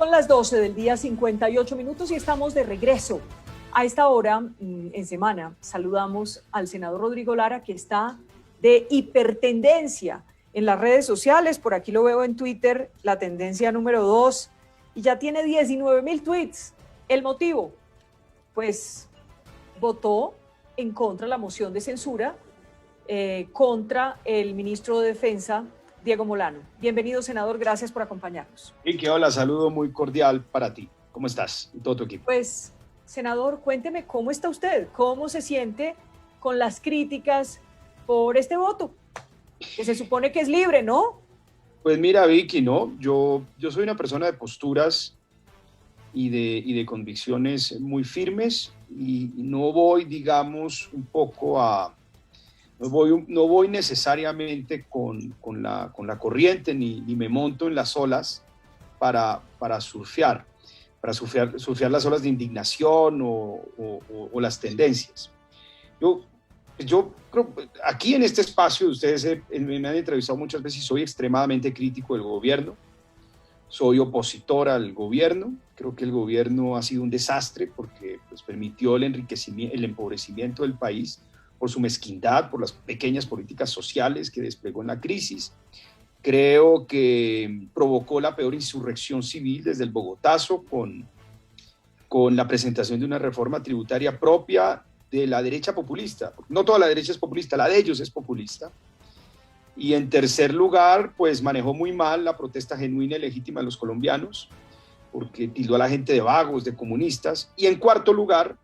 Son las 12 del día, 58 minutos y estamos de regreso. A esta hora, en semana, saludamos al senador Rodrigo Lara, que está de hipertendencia en las redes sociales. Por aquí lo veo en Twitter, la tendencia número 2, y ya tiene 19,000 tweets. ¿El motivo? Pues votó en contra de la moción de censura contra el ministro de Defensa, Diego Molano. Bienvenido, senador, gracias por acompañarnos. Vicky, hola, saludo muy cordial para ti. ¿Cómo estás y todo tu equipo? Pues, senador, cuénteme cómo está usted, cómo se siente con las críticas por este voto, que se supone que es libre, ¿no? Pues mira, Vicky, ¿no? Yo soy una persona de posturas y de convicciones muy firmes y no voy, digamos, un poco a... No voy necesariamente con la corriente ni me monto en las olas para surfear las olas de indignación o las tendencias. Yo creo, aquí en este espacio, ustedes me han entrevistado muchas veces y soy extremadamente crítico del gobierno, soy opositor al gobierno, creo que el gobierno ha sido un desastre porque pues, permitió el empobrecimiento del país, por su mezquindad, por las pequeñas políticas sociales que desplegó en la crisis. Creo que provocó la peor insurrección civil desde el Bogotazo con la presentación de una reforma tributaria propia de la derecha populista. No toda la derecha es populista, la de ellos es populista. Y en tercer lugar, pues manejó muy mal la protesta genuina y legítima de los colombianos, porque tildó a la gente de vagos, de comunistas. Y en cuarto lugar,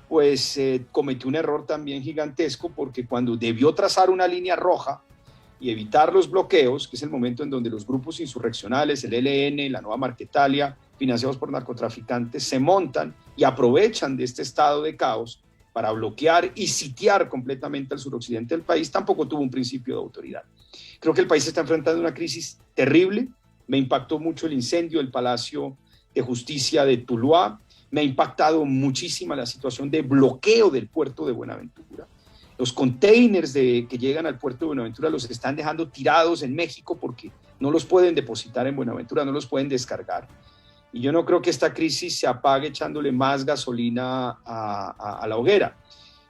pues cometió un error también gigantesco, porque cuando debió trazar una línea roja y evitar los bloqueos, que es el momento en donde los grupos insurreccionales, el ELN, la Nueva Marquetalia, financiados por narcotraficantes, se montan y aprovechan de este estado de caos para bloquear y sitiar completamente al suroccidente del país, tampoco tuvo un principio de autoridad. Creo que el país está enfrentando una crisis terrible. Me impactó mucho el incendio del Palacio de Justicia de Tuluá. Me ha impactado muchísimo la situación de bloqueo del puerto de Buenaventura. Los containers que llegan al puerto de Buenaventura los están dejando tirados en México porque no los pueden depositar en Buenaventura, no los pueden descargar. Y yo no creo que esta crisis se apague echándole más gasolina a la hoguera.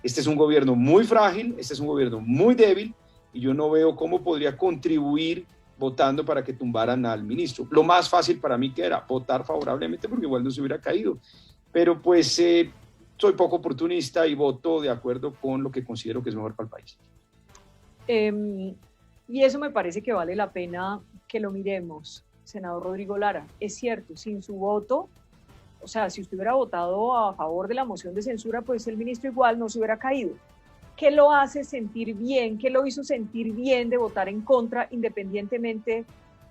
Este es un gobierno muy frágil, este es un gobierno muy débil y yo no veo cómo podría contribuir votando para que tumbaran al ministro. Lo más fácil para mí que era votar favorablemente porque igual no se hubiera caído. Pero pues soy poco oportunista y voto de acuerdo con lo que considero que es mejor para el país. Y eso me parece que vale la pena que lo miremos, senador Rodrigo Lara. Es cierto, sin su voto, o sea, si usted hubiera votado a favor de la moción de censura, pues el ministro igual no se hubiera caído. ¿Qué lo hace sentir bien? ¿Qué lo hizo sentir bien de votar en contra independientemente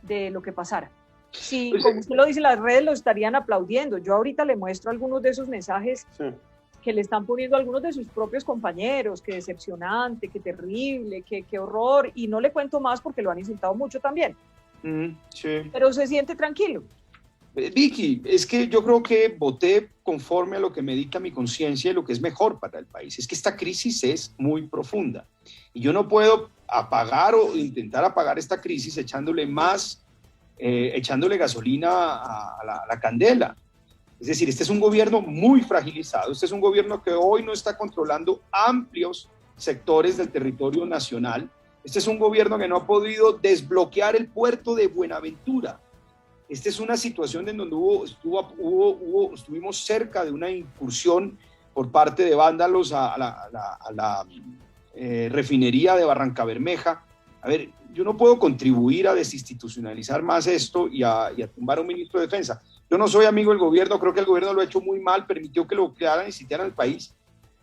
de lo que pasara? Sí, como usted lo dice, las redes lo estarían aplaudiendo. Yo ahorita le muestro algunos de esos mensajes que le están poniendo algunos de sus propios compañeros, qué decepcionante, qué terrible, qué horror, y no le cuento más porque lo han insultado mucho también. Sí. Pero se siente tranquilo. Vicky, es que yo creo que voté conforme a lo que me dicta mi conciencia y lo que es mejor para el país. Es que esta crisis es muy profunda y yo no puedo apagar o intentar apagar esta crisis echándole gasolina a la candela. Es decir, este es un gobierno muy fragilizado, este es un gobierno que hoy no está controlando amplios sectores del territorio nacional, este es un gobierno que no ha podido desbloquear el puerto de Buenaventura. Esta es una situación en donde estuvimos cerca de una incursión por parte de vándalos a la refinería de Barrancabermeja. A ver, yo no puedo contribuir a desinstitucionalizar más esto y a tumbar a un ministro de Defensa. Yo no soy amigo del gobierno, creo que el gobierno lo ha hecho muy mal, permitió que lo crearan y sitiaran el país,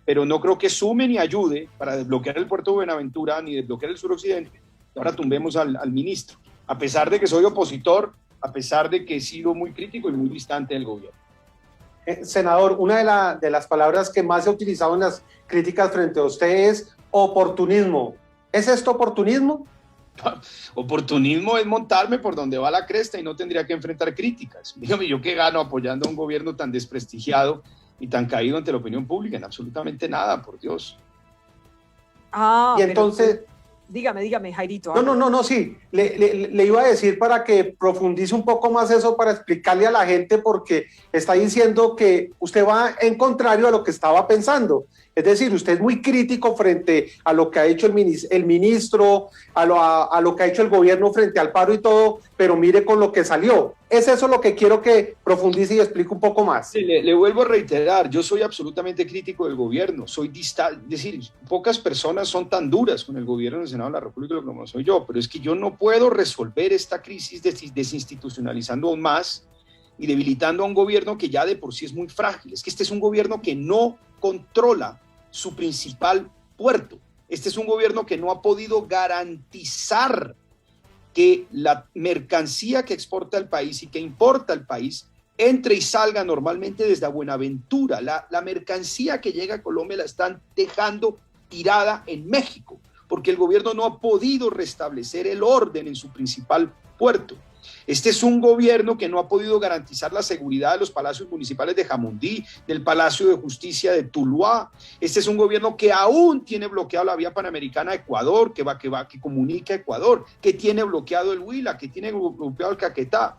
pero no creo que sume ni ayude para desbloquear el puerto de Buenaventura ni desbloquear el suroccidente. Ahora tumbemos al ministro, a pesar de que soy opositor, a pesar de que he sido muy crítico y muy distante del gobierno. Senador, una de las palabras que más se ha utilizado en las críticas frente a usted es oportunismo. ¿Es esto oportunismo? Oportunismo es montarme por donde va la cresta y no tendría que enfrentar críticas. Dígame, ¿yo qué gano apoyando a un gobierno tan desprestigiado y tan caído ante la opinión pública? En absolutamente nada, por Dios. Y entonces, dígame, Jairito. No, sí. Le iba a decir para que profundice un poco más eso, para explicarle a la gente, porque está diciendo que usted va en contrario a lo que estaba pensando. Es decir, usted es muy crítico frente a lo que ha hecho el ministro, a lo que ha hecho el gobierno frente al paro y todo, pero mire con lo que salió. Es eso lo que quiero que profundice y explique un poco más. Sí, le vuelvo a reiterar, yo soy absolutamente crítico del gobierno, es decir, pocas personas son tan duras con el gobierno del Senado de la República como soy yo, pero es que yo no puedo resolver esta crisis desinstitucionalizando aún más y debilitando a un gobierno que ya de por sí es muy frágil. Es que este es un gobierno que no controla su principal puerto. Este es un gobierno que no ha podido garantizar que la mercancía que exporta el país y que importa el país entre y salga normalmente desde Buenaventura. La mercancía que llega a Colombia la están dejando tirada en México, porque el gobierno no ha podido restablecer el orden en su principal puerto. Este es un gobierno que no ha podido garantizar la seguridad de los palacios municipales de Jamundí, del Palacio de Justicia de Tuluá. Este es un gobierno que aún tiene bloqueado la vía panamericana a Ecuador, que comunica a Ecuador, que tiene bloqueado el Huila, que tiene bloqueado el Caquetá.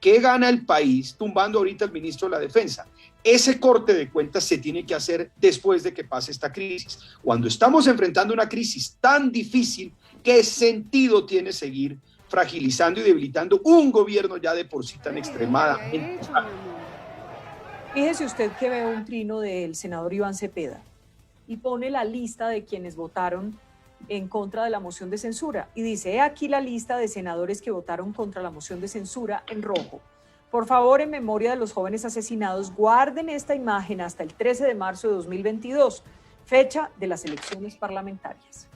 ¿Qué gana el país tumbando ahorita al ministro de la Defensa? Ese corte de cuentas se tiene que hacer después de que pase esta crisis. Cuando estamos enfrentando una crisis tan difícil, ¿qué sentido tiene seguir fragilizando y debilitando un gobierno ya de por sí tan extremadamente? Fíjese usted que ve un trino del senador Iván Cepeda y pone la lista de quienes votaron en contra de la moción de censura y dice: he aquí la lista de senadores que votaron contra la moción de censura en rojo. Por favor, en memoria de los jóvenes asesinados, guarden esta imagen hasta el 13 de marzo de 2022, fecha de las elecciones parlamentarias.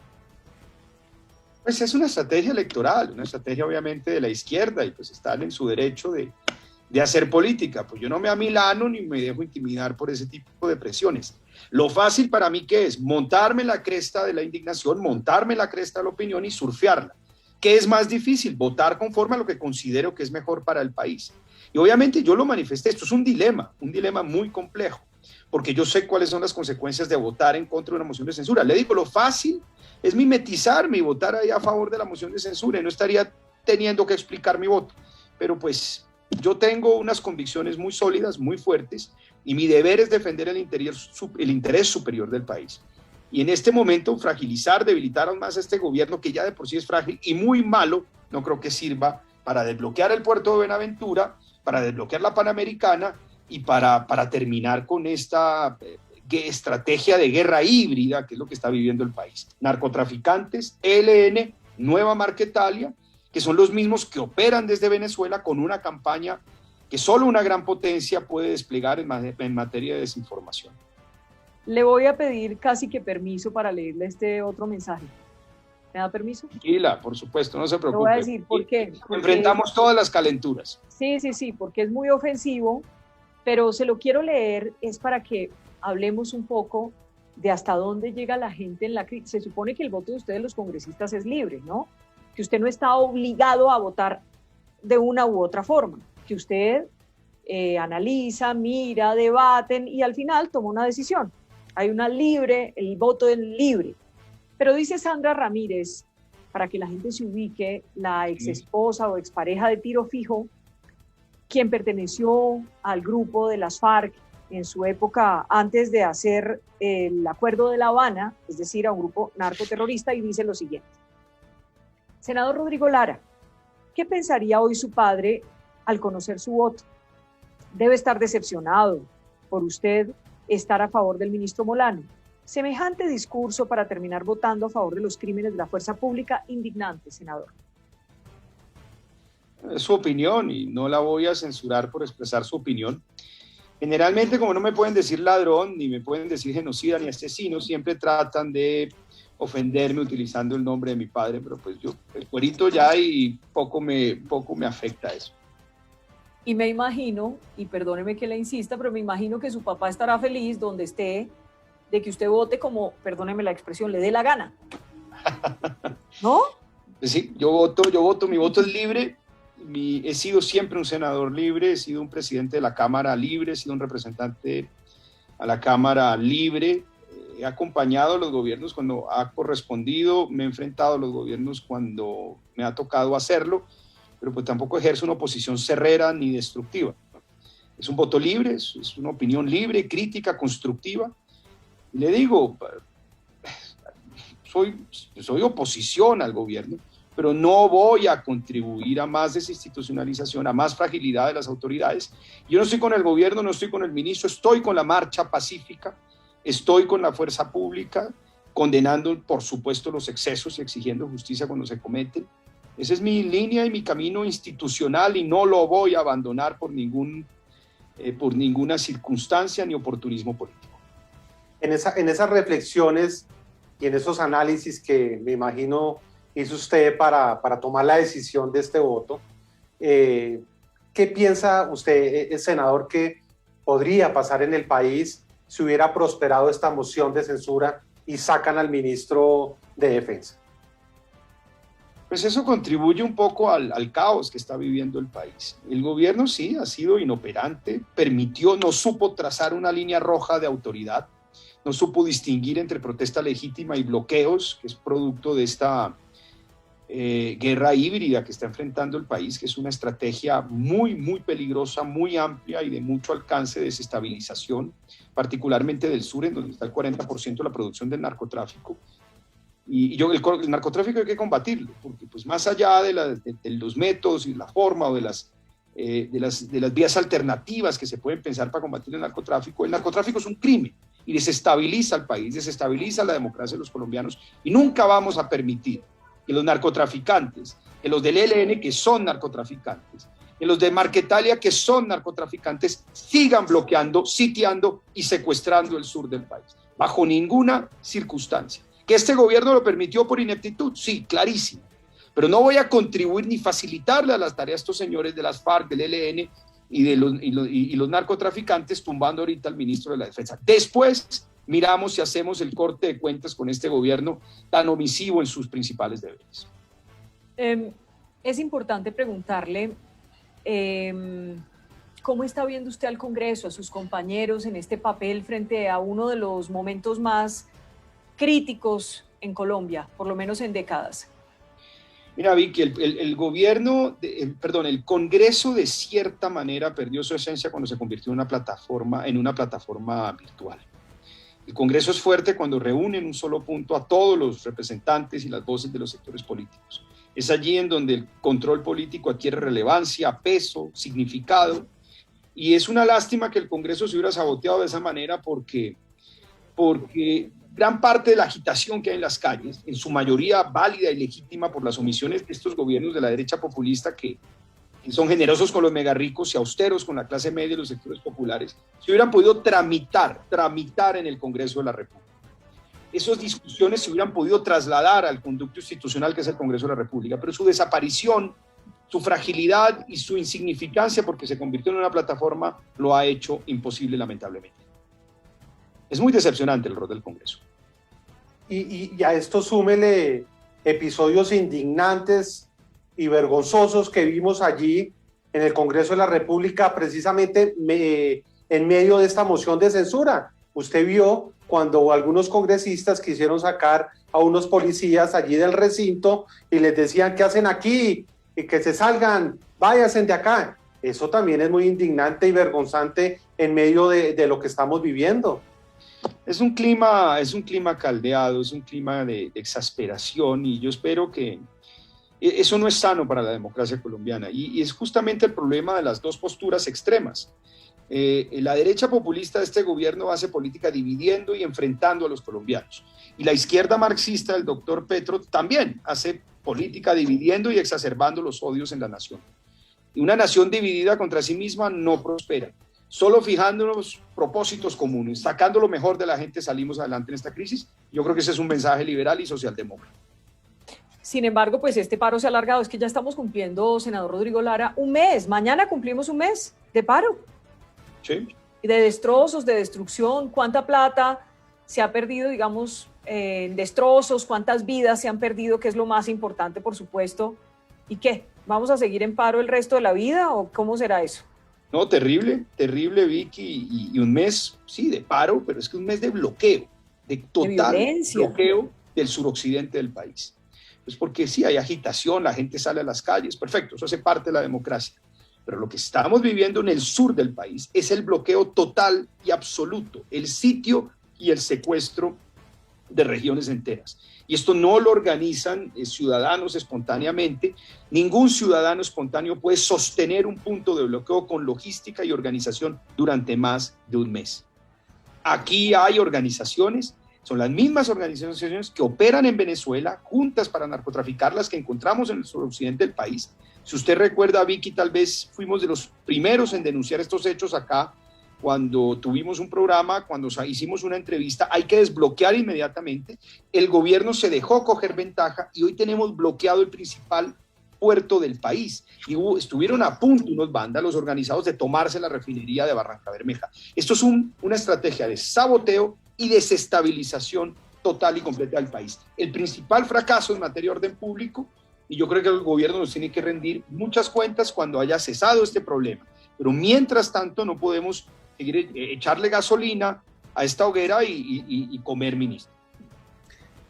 Pues es una estrategia electoral, una estrategia obviamente de la izquierda, y pues están en su derecho de hacer política. Pues yo no me amilano ni me dejo intimidar por ese tipo de presiones. Lo fácil para mí, ¿qué es? Montarme la cresta de la indignación, montarme la cresta de la opinión y surfearla. ¿Qué es más difícil? Votar conforme a lo que considero que es mejor para el país. Y obviamente yo lo manifesté, esto es un dilema muy complejo, porque yo sé cuáles son las consecuencias de votar en contra de una moción de censura. Le digo, lo fácil es mimetizarme y votar ahí a favor de la moción de censura y no estaría teniendo que explicar mi voto. Pero pues yo tengo unas convicciones muy sólidas, muy fuertes, y mi deber es defender el interés superior del país. Y en este momento fragilizar, debilitar aún más a este gobierno que ya de por sí es frágil y muy malo, no creo que sirva para desbloquear el puerto de Buenaventura, para desbloquear la Panamericana y para terminar con esta estrategia de guerra híbrida, que es lo que está viviendo el país. Narcotraficantes, ELN, Nueva Marquetalia, que son los mismos que operan desde Venezuela con una campaña que solo una gran potencia puede desplegar en materia de desinformación. Le voy a pedir casi que permiso para leerle este otro mensaje. ¿Me da permiso? Tranquila, por supuesto, no se preocupe. Le voy a decir por qué. Enfrentamos todas las calenturas. Sí, porque es muy ofensivo, pero se lo quiero leer, es para que hablemos un poco de hasta dónde llega la gente en la crisis. Se supone que el voto de ustedes, los congresistas, es libre, ¿no? Que usted no está obligado a votar de una u otra forma, que usted analiza, mira, debaten y al final toma una decisión. Hay el voto es libre. Pero dice Sandra Ramírez, para que la gente se ubique, la ex esposa o expareja de Tiro Fijo, quien perteneció al grupo de las FARC en su época antes de hacer el Acuerdo de La Habana, es decir, a un grupo narcoterrorista, y dice lo siguiente: senador Rodrigo Lara, ¿qué pensaría hoy su padre al conocer su voto? Debe estar decepcionado por usted estar a favor del ministro Molano. Semejante discurso para terminar votando a favor de los crímenes de la fuerza pública, indignante, senador. Es su opinión y no la voy a censurar por expresar su opinión. Generalmente, como no me pueden decir ladrón, ni me pueden decir genocida, ni asesino, siempre tratan de ofenderme utilizando el nombre de mi padre, pero pues yo, el cuerito ya, y poco me afecta eso. Y me imagino, y perdóneme que le insista, pero me imagino que su papá estará feliz donde esté, de que usted vote como, perdóneme la expresión, le dé la gana. ¿No? Pues sí, yo voto, mi voto es libre. He sido siempre un senador libre, he sido un presidente de la Cámara libre, he sido un representante a la Cámara libre, he acompañado a los gobiernos cuando ha correspondido, me he enfrentado a los gobiernos cuando me ha tocado hacerlo, pero pues tampoco ejerzo una oposición cerrera ni destructiva. Es un voto libre, es una opinión libre, crítica, constructiva. Y le digo, soy oposición al gobierno, pero no voy a contribuir a más desinstitucionalización, a más fragilidad de las autoridades. Yo no estoy con el gobierno, no estoy con el ministro, estoy con la marcha pacífica, estoy con la fuerza pública, condenando, por supuesto, los excesos y exigiendo justicia cuando se cometen. Esa es mi línea y mi camino institucional y no lo voy a abandonar por ninguna circunstancia ni oportunismo político. En esas reflexiones y en esos análisis que me imagino hizo usted para tomar la decisión de este voto, ¿qué piensa usted, senador, que podría pasar en el país si hubiera prosperado esta moción de censura y sacan al ministro de Defensa? Pues eso contribuye un poco al caos que está viviendo el país. El gobierno sí ha sido inoperante, no supo trazar una línea roja de autoridad, no supo distinguir entre protesta legítima y bloqueos, que es producto de esta guerra híbrida que está enfrentando el país, que es una estrategia muy, muy peligrosa, muy amplia y de mucho alcance de desestabilización, particularmente del sur, en donde está el 40% de la producción del narcotráfico. Y el narcotráfico hay que combatirlo, porque pues más allá de los métodos y la forma o de las vías alternativas que se pueden pensar para combatir el narcotráfico es un crimen y desestabiliza al país, desestabiliza la democracia de los colombianos, y nunca vamos a permitir que los narcotraficantes, que los del ELN, que son narcotraficantes, que los de Marquetalia, que son narcotraficantes, sigan bloqueando, sitiando y secuestrando el sur del país, bajo ninguna circunstancia. ¿Que este gobierno lo permitió por ineptitud? Sí, clarísimo. Pero no voy a contribuir ni facilitarle a las tareas a estos señores de las FARC, del ELN y los narcotraficantes, tumbando ahorita al ministro de la Defensa. Después miramos si hacemos el corte de cuentas con este gobierno tan omisivo en sus principales deberes. Es importante preguntarle cómo está viendo usted al Congreso, a sus compañeros en este papel frente a uno de los momentos más críticos en Colombia, por lo menos en décadas. Mira, Vicky, el Congreso de cierta manera perdió su esencia cuando se convirtió en una plataforma virtual. El Congreso es fuerte cuando reúne en un solo punto a todos los representantes y las voces de los sectores políticos. Es allí en donde el control político adquiere relevancia, peso, significado, y es una lástima que el Congreso se hubiera saboteado de esa manera porque gran parte de la agitación que hay en las calles, en su mayoría válida y legítima por las omisiones de estos gobiernos de la derecha populista que son generosos con los megarricos y austeros con la clase media y los sectores populares, se hubieran podido tramitar en el Congreso de la República. Esas discusiones se hubieran podido trasladar al conducto institucional que es el Congreso de la República, pero su desaparición, su fragilidad y su insignificancia, porque se convirtió en una plataforma, lo ha hecho imposible, lamentablemente. Es muy decepcionante el rol del Congreso. Y a esto súmele episodios indignantes y vergonzosos que vimos allí en el Congreso de la República, precisamente en medio de esta moción de censura. Usted vio cuando algunos congresistas quisieron sacar a unos policías allí del recinto y les decían, ¿qué hacen aquí? Y que se salgan, váyanse de acá. Eso también es muy indignante y vergonzante en medio de lo que estamos viviendo. Es un clima caldeado, es un clima de exasperación, y yo espero que eso no es sano para la democracia colombiana, y es justamente el problema de las dos posturas extremas. La derecha populista de este gobierno hace política dividiendo y enfrentando a los colombianos, y la izquierda marxista del doctor Petro también hace política dividiendo y exacerbando los odios en la nación. Y una nación dividida contra sí misma no prospera. Solo fijándonos propósitos comunes, sacando lo mejor de la gente, salimos adelante en esta crisis. Yo creo que ese es un mensaje liberal y socialdemócrata. Sin embargo, pues este paro se ha alargado. Es que ya estamos cumpliendo, senador Rodrigo Lara, un mes. Mañana cumplimos un mes de paro. Sí. De destrozos, de destrucción. ¿Cuánta plata se ha perdido, digamos, en destrozos? ¿Cuántas vidas se han perdido? Que es lo más importante, por supuesto. ¿Y qué? ¿Vamos a seguir en paro el resto de la vida o cómo será eso? No, terrible, Vicky, y un mes, sí, de paro, pero es que un mes de bloqueo. de total violencia, bloqueo del suroccidente del país. Pues porque sí, hay agitación, la gente sale a las calles, perfecto, eso hace parte de la democracia. Pero lo que estamos viviendo en el sur del país es el bloqueo total y absoluto, el sitio y el secuestro de regiones enteras. Y esto no lo organizan ciudadanos espontáneamente. Ningún ciudadano espontáneo puede sostener un punto de bloqueo con logística y organización durante más de un mes. Aquí hay organizaciones, son las mismas organizaciones que operan en Venezuela, juntas para narcotraficar, las que encontramos en el suroccidente del país. Si usted recuerda, Vicky, tal vez fuimos de los primeros en denunciar estos hechos acá, cuando tuvimos un programa, cuando hicimos una entrevista. Hay que desbloquear inmediatamente. El gobierno se dejó coger ventaja y hoy tenemos bloqueado el principal puerto del país. Y estuvieron a punto unos vándalos organizados de tomarse la refinería de Barrancabermeja. Esto es una estrategia de saboteo y desestabilización total y completa del país. El principal fracaso en materia de orden público, y yo creo que el gobierno nos tiene que rendir muchas cuentas cuando haya cesado este problema. Pero mientras tanto no podemos seguir echarle gasolina a esta hoguera y comer, ministro.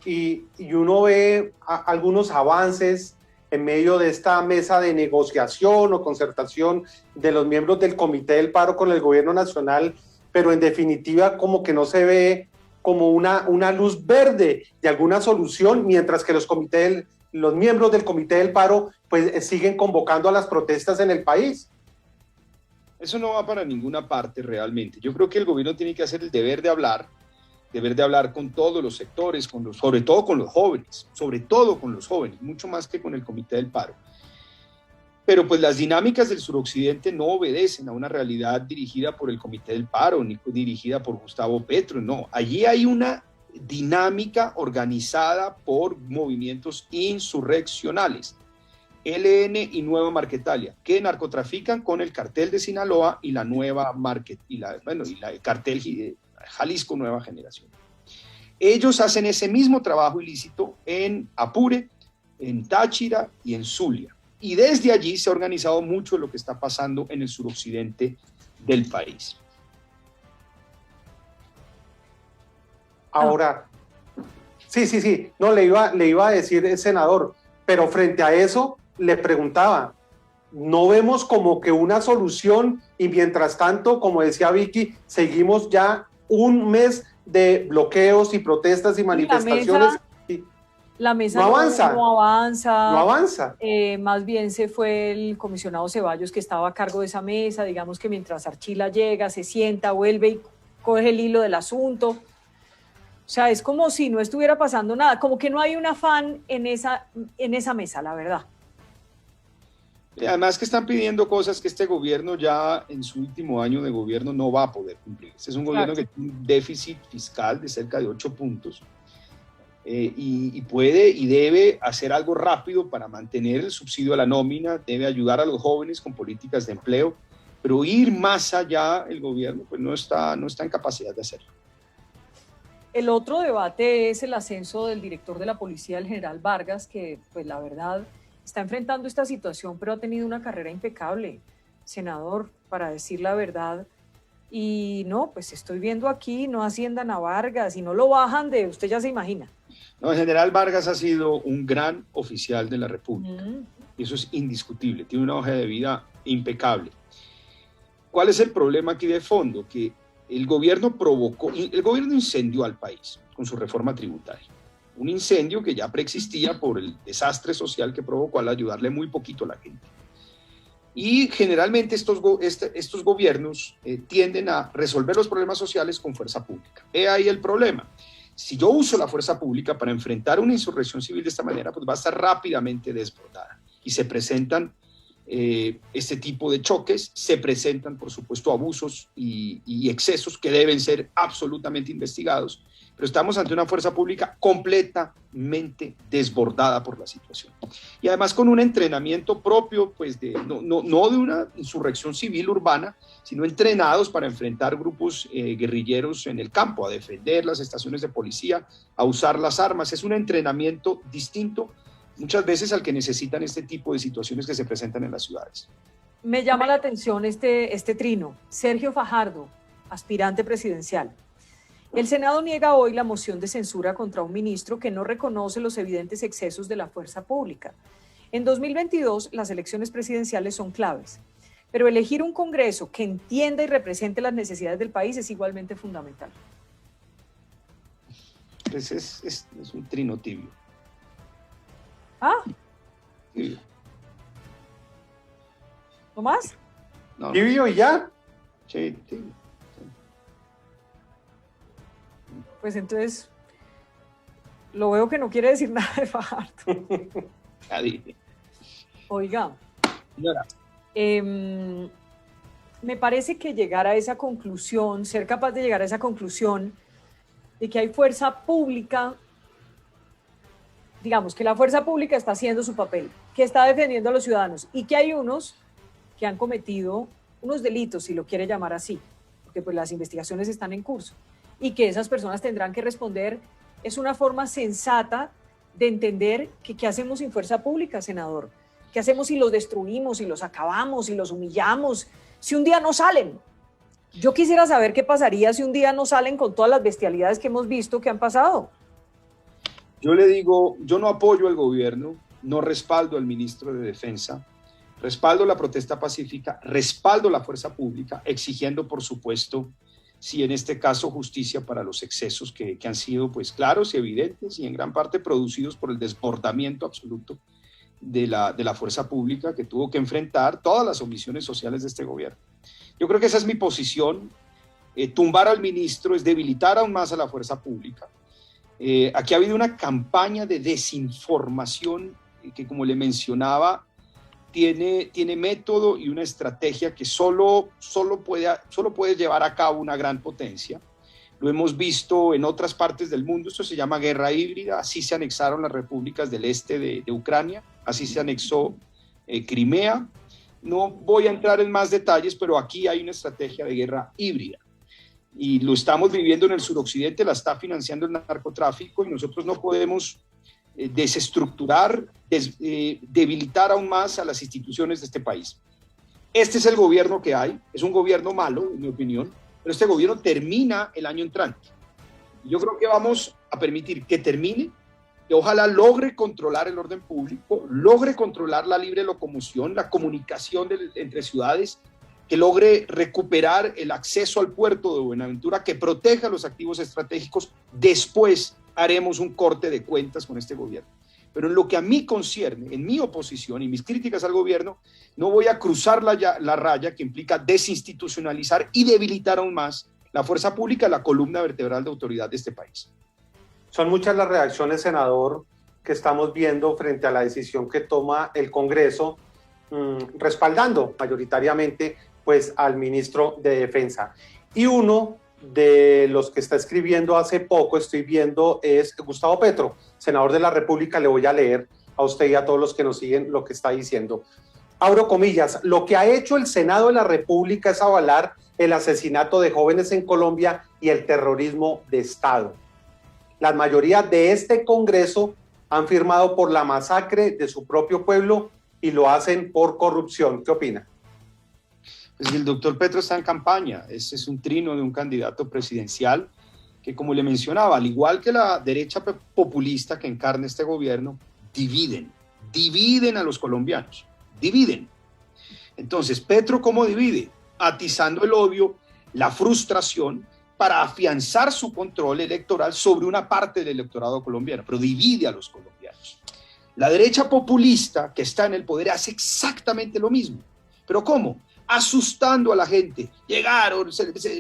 Y uno ve algunos avances en medio de esta mesa de negociación o concertación de los miembros del Comité del Paro con el gobierno nacional, pero en definitiva como que no se ve como una luz verde de alguna solución, mientras que los miembros del Comité del Paro pues siguen convocando a las protestas en el país. Eso no va para ninguna parte realmente. Yo creo que el gobierno tiene que hacer el deber de hablar con todos los sectores, sobre todo con los jóvenes, mucho más que con el Comité del Paro. Pero pues las dinámicas del suroccidente no obedecen a una realidad dirigida por el Comité del Paro, ni dirigida por Gustavo Petro, no. Allí hay una dinámica organizada por movimientos insurreccionales, ELN y Nueva Marquetalia, que narcotrafican con el cartel de Sinaloa y la nueva el cartel Jalisco Nueva Generación. Ellos hacen ese mismo trabajo ilícito en Apure, en Táchira y en Zulia. Y desde allí se ha organizado mucho lo que está pasando en el suroccidente del país. Ahora, sí, no, le iba a decir, senador, pero frente a eso le preguntaba, no vemos como que una solución y mientras tanto, como decía Vicky, seguimos ya un mes de bloqueos y protestas y manifestaciones. La mesa no avanza. No avanza. Más bien se fue el comisionado Ceballos, que estaba a cargo de esa mesa. Digamos que mientras Archila llega, se sienta, vuelve y coge el hilo del asunto. O sea, es como si no estuviera pasando nada, como que no hay un afán en esa mesa, la verdad. Además que están pidiendo cosas que este gobierno ya en su último año de gobierno no va a poder cumplir. Este es un gobierno que tiene un déficit fiscal de cerca de 8 puntos y puede y debe hacer algo rápido para mantener el subsidio a la nómina, debe ayudar a los jóvenes con políticas de empleo, pero ir más allá el gobierno pues no está en capacidad de hacerlo. El otro debate es el ascenso del director de la policía, el general Vargas, que pues la verdad está enfrentando esta situación, pero ha tenido una carrera impecable, senador, para decir la verdad. Y no, pues estoy viendo aquí, no asciendan a Vargas y no lo bajan de, usted ya se imagina. No, el general Vargas ha sido un gran oficial de la República. Y eso es indiscutible, tiene una hoja de vida impecable. ¿Cuál es el problema aquí de fondo? Que el gobierno incendió al país con su reforma tributaria. Un incendio que ya preexistía por el desastre social que provocó al ayudarle muy poquito a la gente. Y generalmente estos gobiernos tienden a resolver los problemas sociales con fuerza pública. He ahí el problema. Si yo uso la fuerza pública para enfrentar una insurrección civil de esta manera, pues va a estar rápidamente desbordada. Y se presentan este tipo de choques, se presentan, por supuesto, abusos y excesos que deben ser absolutamente investigados. Pero estamos ante una fuerza pública completamente desbordada por la situación. Y además con un entrenamiento propio, pues no de una insurrección civil urbana, sino entrenados para enfrentar grupos guerrilleros en el campo, a defender las estaciones de policía, a usar las armas. Es un entrenamiento distinto muchas veces al que necesitan este tipo de situaciones que se presentan en las ciudades. Me llama la atención este trino. Sergio Fajardo, aspirante presidencial. El Senado niega hoy la moción de censura contra un ministro que no reconoce los evidentes excesos de la fuerza pública. En 2022, las elecciones presidenciales son claves, pero elegir un Congreso que entienda y represente las necesidades del país es igualmente fundamental. Pues es un trino tibio. ¿Ah? Tibio. ¿No más? No, ¿Tibio y ya? sí, tibio. Pues entonces, lo veo que no quiere decir nada de Fajardo. Ya dije. Oiga, Señora, me parece que llegar a esa conclusión, ser capaz de llegar a esa conclusión de que hay fuerza pública, digamos, que la fuerza pública está haciendo su papel, que está defendiendo a los ciudadanos y que hay unos que han cometido unos delitos, si lo quiere llamar así, porque pues las investigaciones están en curso y que esas personas tendrán que responder, es una forma sensata de entender que qué hacemos sin fuerza pública, senador. ¿Qué hacemos si los destruimos, si los acabamos, si los humillamos, si un día no salen? Yo quisiera saber qué pasaría si un día no salen con todas las bestialidades que hemos visto que han pasado. yo le digo, yo no apoyo al gobierno, no respaldo al ministro de Defensa, respaldo la protesta pacífica, respaldo la fuerza pública, exigiendo, por supuesto, si en este caso justicia para los excesos que han sido pues claros y evidentes y en gran parte producidos por el desbordamiento absoluto de la fuerza pública que tuvo que enfrentar todas las omisiones sociales de este gobierno. Yo creo que esa es mi posición. Tumbar al ministro es debilitar aún más a la fuerza pública. Aquí ha habido una campaña de desinformación que, como le mencionaba, tiene método y una estrategia que solo puede llevar a cabo una gran potencia. Lo hemos visto en otras partes del mundo, esto se llama guerra híbrida, así se anexaron las repúblicas del este de Ucrania, así se anexó Crimea. No voy a entrar en más detalles, pero aquí hay una estrategia de guerra híbrida. Y lo estamos viviendo en el suroccidente, la está financiando el narcotráfico y nosotros no podemos desestructurar, debilitar aún más a las instituciones de este país. Este es el gobierno que hay, es un gobierno malo, en mi opinión, pero este gobierno termina el año entrante. Yo creo que vamos a permitir que termine, que ojalá logre controlar el orden público, logre controlar la libre locomoción, la comunicación entre ciudades, que logre recuperar el acceso al puerto de Buenaventura, que proteja los activos estratégicos. Después haremos un corte de cuentas con este gobierno. Pero en lo que a mí concierne, en mi oposición y mis críticas al gobierno, no voy a cruzar la raya que implica desinstitucionalizar y debilitar aún más la fuerza pública, la columna vertebral de autoridad de este país. Son muchas las reacciones, senador, que estamos viendo frente a la decisión que toma el Congreso, respaldando mayoritariamente pues, al ministro de Defensa. Y uno de los que está escribiendo hace poco, estoy viendo, es Gustavo Petro, senador de la República. Le voy a leer a usted y a todos los que nos siguen lo que está diciendo. Abro comillas: lo que ha hecho el Senado de la República es avalar el asesinato de jóvenes en Colombia y el terrorismo de Estado. La mayoría de este Congreso han firmado por la masacre de su propio pueblo y lo hacen por corrupción. ¿Qué opina? Pues el doctor Petro está en campaña. Ese es un trino de un candidato presidencial que, como le mencionaba, al igual que la derecha populista que encarna este gobierno, dividen a los colombianos, dividen. Entonces, Petro, ¿cómo divide? Atizando el odio, la frustración, para afianzar su control electoral sobre una parte del electorado colombiano, pero divide a los colombianos. La derecha populista que está en el poder hace exactamente lo mismo. ¿Pero cómo? Asustando a la gente. Llegaron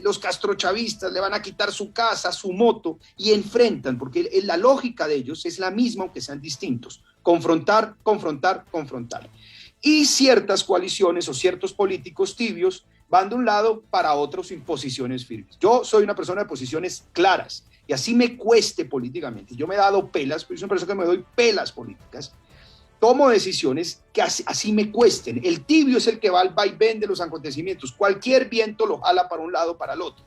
los castrochavistas, le van a quitar su casa, su moto, y enfrentan, porque la lógica de ellos es la misma, aunque sean distintos. Confrontar, confrontar, confrontar. Y ciertas coaliciones o ciertos políticos tibios van de un lado para otro sin posiciones firmes. Yo soy una persona de posiciones claras, y así me cueste políticamente. Yo me he dado pelas, pero soy una persona que me doy pelas políticas. Tomo decisiones que así me cuesten. El tibio es el que va al vaivén de los acontecimientos. Cualquier viento lo jala para un lado o para el otro.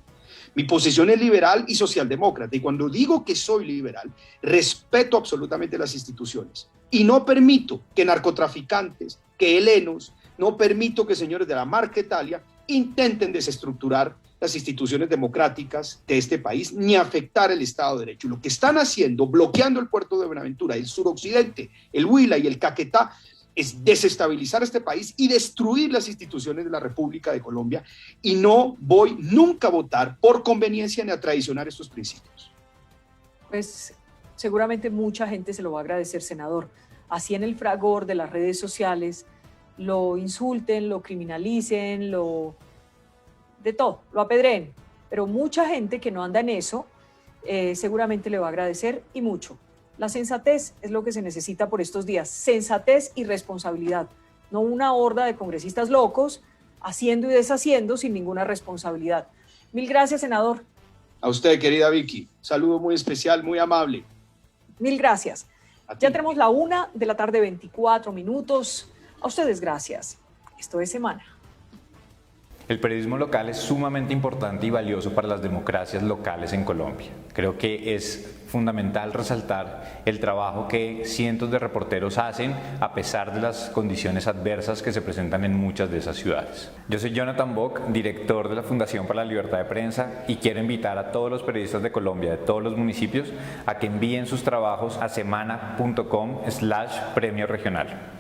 Mi posición es liberal y socialdemócrata. Y cuando digo que soy liberal, respeto absolutamente las instituciones. Y no permito que narcotraficantes, que helenos, no permito que señores de la marca Italia intenten desestructurar las instituciones democráticas de este país, ni afectar el Estado de Derecho. Lo que están haciendo, bloqueando el puerto de Buenaventura, el suroccidente, el Huila y el Caquetá, es desestabilizar este país y destruir las instituciones de la República de Colombia, y no voy nunca a votar por conveniencia ni a traicionar estos principios. Pues seguramente mucha gente se lo va a agradecer, senador. Así en el fragor de las redes sociales lo insulten, lo criminalicen, de todo, lo apedreen. Pero mucha gente que no anda en eso seguramente le va a agradecer, y mucho. La sensatez es lo que se necesita por estos días, sensatez y responsabilidad, no una horda de congresistas locos haciendo y deshaciendo sin ninguna responsabilidad. Mil gracias, senador. A usted, querida Vicky, saludo muy especial, muy amable. Mil gracias. Ya tenemos la 1:24 p.m. A ustedes gracias. Esto es Semana. El periodismo local es sumamente importante y valioso para las democracias locales en Colombia. Creo que es fundamental resaltar el trabajo que cientos de reporteros hacen a pesar de las condiciones adversas que se presentan en muchas de esas ciudades. Yo soy Jonathan Bock, director de la Fundación para la Libertad de Prensa, y quiero invitar a todos los periodistas de Colombia, de todos los municipios, a que envíen sus trabajos a semana.com/premio regional.